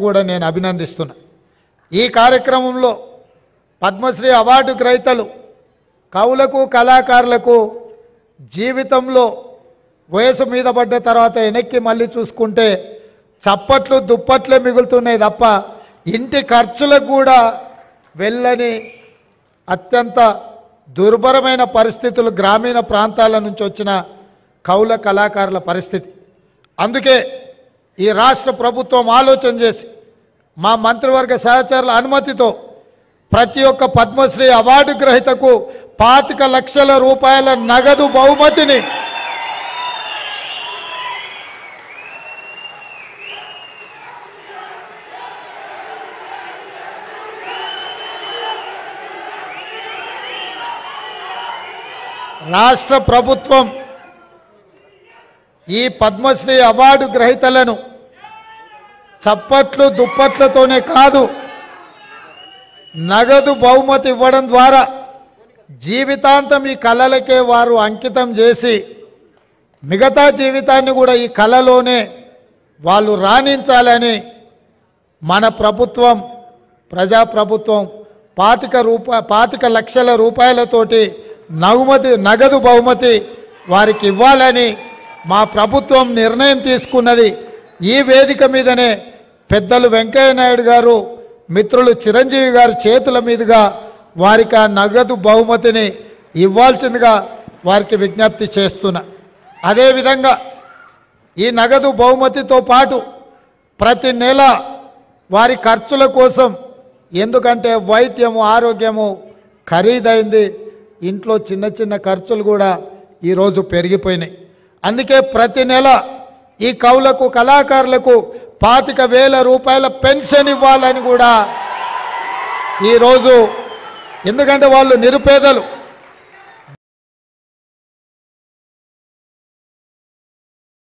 కూడా నేను అభినందిస్తున్నా। ఈ కార్యక్రమంలో పద్మశ్రీ అవార్డు గ్రహీతలు కవులకు కళాకారులకు జీవితంలో వయసు మీద పడ్డ తర్వాత వెనక్కి మళ్ళీ చూసుకుంటే చప్పట్లు దుప్పట్లే మిగులుతున్నాయి తప్ప ఇంటి ఖర్చులకు కూడా వెళ్ళని అత్యంత దుర్భరమైన పరిస్థితులు గ్రామీణ ప్రాంతాల నుంచి వచ్చిన కవుల కళాకారుల పరిస్థితి। అందుకే ఈ రాష్ట్ర ప్రభుత్వం ఆలోచన చేసి మా మంత్రివర్గ సహచరుల అనుమతితో ప్రతి ఒక్క పద్మశ్రీ అవార్డు గ్రహీతకు 25 లక్షల రూపాయల నగదు బహుమతిని రాష్ట్ర ప్రభుత్వం ఈ పద్మశ్రీ అవార్డు గ్రహీతలను చప్పట్లు దుప్పట్లతోనే కాదు నగదు బహుమతి ఇవ్వడం ద్వారా జీవితాంతం ఈ కళలకే వారు అంకితం చేసి మిగతా జీవితాన్ని కూడా ఈ కళలోనే వాళ్ళు రాణించాలని మన ప్రభుత్వం ప్రజాప్రభుత్వం 25 లక్షల రూపాయలతోటి నగదు బహుమతి వారికి ఇవ్వాలని మా ప్రభుత్వం నిర్ణయం తీసుకున్నది। ఈ వేదిక మీదనే పెద్దలు వెంకయ్య నాయుడు గారు మిత్రులు చిరంజీవి గారి చేతుల మీదుగా వారికి ఆ నగదు బహుమతిని ఇవ్వాల్సిందిగా వారికి విజ్ఞప్తి చేస్తున్నా। అదేవిధంగా ఈ నగదు బహుమతితో పాటు ప్రతి నెల వారి ఖర్చుల కోసం, ఎందుకంటే వైద్యము ఆరోగ్యము ఖరీదైంది, ఇంట్లో చిన్న చిన్న ఖర్చులు కూడా ఈరోజు పెరిగిపోయినాయి। అందుకే ప్రతి నెల ఈ కవులకు కళాకారులకు 25,000 రూపాయల పెన్షన్ ఇవ్వాలని కూడా ఈరోజు, ఎందుకంటే వాళ్ళు నిరుపేదలు,